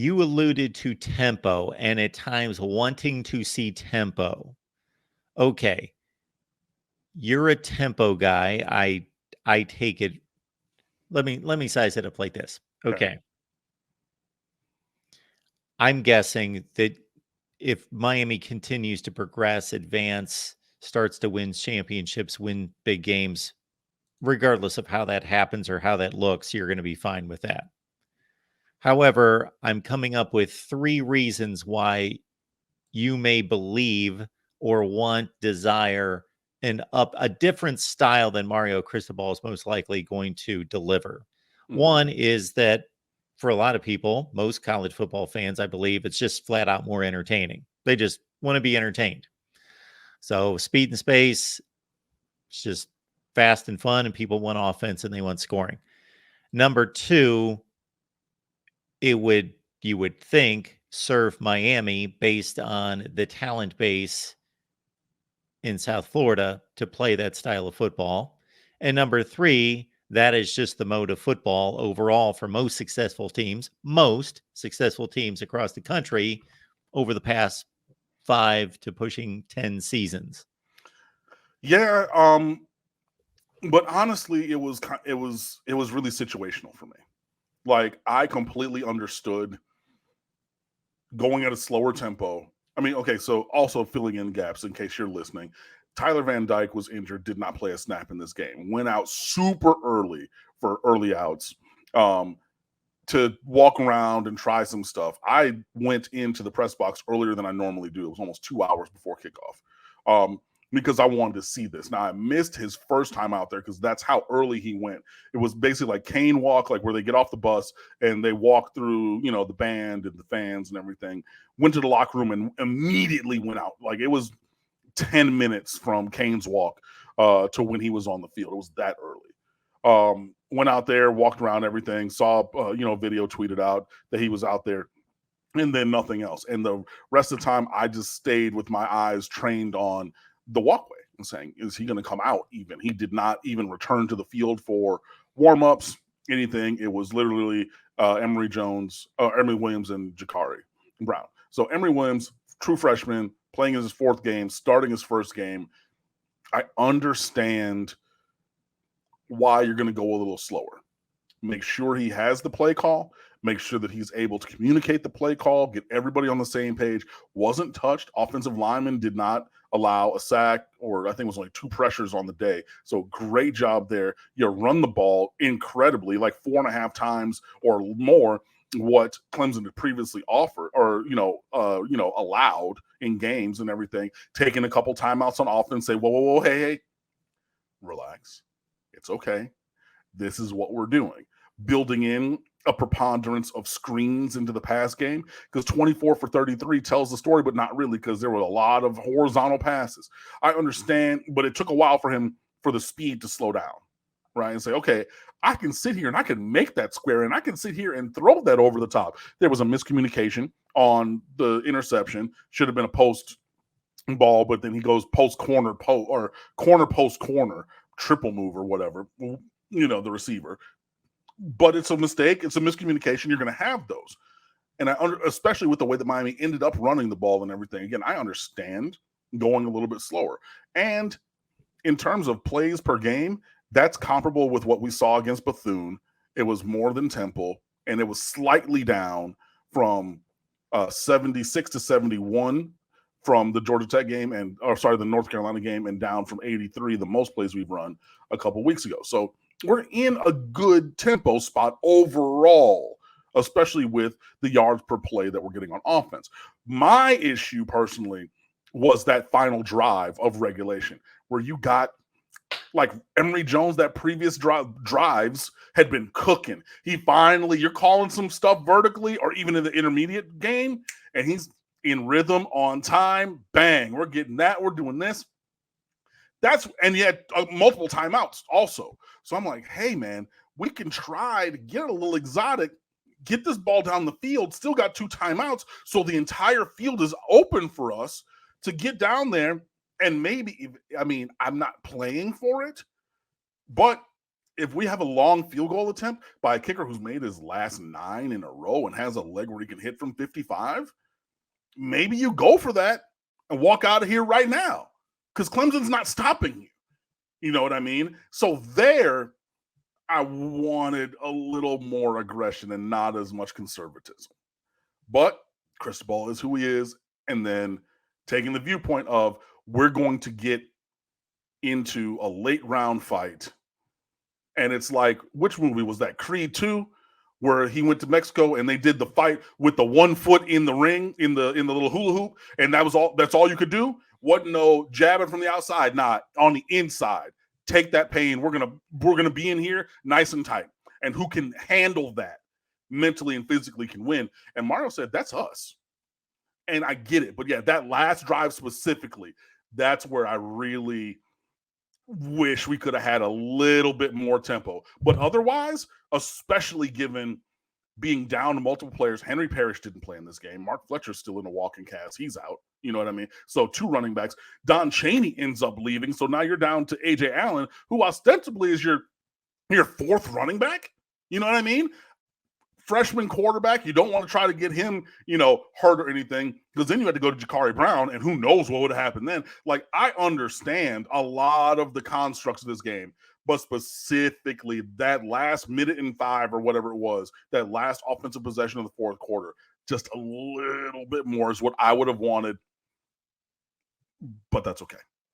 You alluded to tempo and at times wanting to see tempo. Okay, you're a tempo guy. I take it. Let me size it up like this. Okay. Okay. I'm guessing that if Miami continues to progress, advance, starts to win championships, win big games, regardless of how that happens or how that looks, you're going to be fine with that. However, I'm coming up with 3 reasons why you may believe or want, desire a different style than Mario Cristobal is most likely going to deliver. Mm-hmm. One is that for a lot of people, most college football fans, I believe it's just flat out more entertaining. They just want to be entertained. So speed and space, it's just fast and fun, and people want offense and they want scoring. Number 2, it would you would think serve Miami based on the talent base in South Florida to play that style of football. And number 3, that is just the mode of football overall for most successful teams across the country over the past 5 to pushing 10 seasons. Yeah. But honestly, it was really situational for me. Like, I completely understood going at a slower tempo. I mean, okay, so also filling in gaps in case you're listening. Tyler Van Dyke was injured, did not play a snap in this game. Went out super early for early outs to walk around and try some stuff. I went into the press box earlier than I normally do. It was almost 2 hours before kickoff. Because I wanted to see this. Now, I missed his first time out there because that's how early he went. It was basically like cane walk, like where they get off the bus and they walk through, the band and the fans and everything. Went to the locker room and immediately went out. Like, it was 10 minutes from Kane's walk to when he was on the field. It was that early. Went out there, walked around everything, saw, video tweeted out that he was out there, and then nothing else. And the rest of the time, I just stayed with my eyes trained on the walkway and saying, is he going to come out even? He did not even return to the field for warm-ups, anything. It was literally Emory Williams, and Jakari Brown. So Emory Williams, true freshman, playing his 4th game, starting his 1st game. I understand why you're going to go a little slower. Make sure he has the play call. Make sure that he's able to communicate the play call, get everybody on the same page. Wasn't touched. Offensive lineman did not allow a sack, or I think it was only 2 pressures on the day. So great job there. You run the ball incredibly, like 4.5 times or more what Clemson had previously offered or, allowed in games and everything. Taking a couple timeouts on offense, say, whoa, hey, relax. It's okay. This is what we're doing. Building in a preponderance of screens into the pass game, because 24 for 33 tells the story, but not really, because there were a lot of horizontal passes. I understand, but it took a while for the speed to slow down, right? And say, okay, I can sit here and I can make that square and I can sit here and throw that over the top. There was a miscommunication on the interception. Should have been a post ball, but then he goes post corner or corner post corner, triple move or whatever, the receiver. But it's a mistake. It's a miscommunication. You're going to have those. And especially with the way that Miami ended up running the ball and everything. Again, I understand going a little bit slower. And in terms of plays per game, that's comparable with what we saw against Bethune. It was more than Temple, and it was slightly down from 76 to 71 from the Georgia Tech game the North Carolina game, and down from 83, the most plays we've run a couple weeks ago. So we're in a good tempo spot overall, especially with the yards per play that we're getting on offense. My issue personally was that final drive of regulation where you got like Emory Jones, that previous drives had been cooking. You're calling some stuff vertically or even in the intermediate game, and he's in rhythm, on time, bang, we're getting that, we're doing this. And yet multiple timeouts also. So I'm like, hey, man, we can try to get a little exotic, get this ball down the field, still got 2 timeouts, so the entire field is open for us to get down there. And maybe, I'm not playing for it, but if we have a long field goal attempt by a kicker who's made his last 9 in a row and has a leg where he can hit from 55, maybe you go for that and walk out of here right now because Clemson's not stopping you. You know what I mean? So there, I wanted a little more aggression and not as much conservatism. But Cristobal is who he is. And then taking the viewpoint of we're going to get into a late round fight. And it's like, which movie was that? Creed 2, where he went to Mexico and they did the fight with the 1 foot in the ring, in the little hula hoop, and that's all you could do. Wasn't no jabbing from the outside, not on the inside. Take that pain. We're gonna be in here nice and tight. And who can handle that mentally and physically can win. And Mario said, that's us. And I get it. But yeah, that last drive specifically, that's where I really wish we could have had a little bit more tempo. But otherwise, especially given being down to multiple players, Henry Parrish didn't play in this game. Mark Fletcher's still in a walking cast. He's out. You know what I mean? So 2 running backs. Don Chaney ends up leaving. So now you're down to A.J. Allen, who ostensibly is your 4th running back. You know what I mean? Freshman quarterback. You don't want to try to get him, hurt or anything, because then you had to go to Jakari Brown, and who knows what would have happened then. Like, I understand a lot of the constructs of this game, but specifically that last minute and 5 or whatever it was, that last offensive possession of the 4th quarter, just a little bit more is what I would have wanted, but that's okay.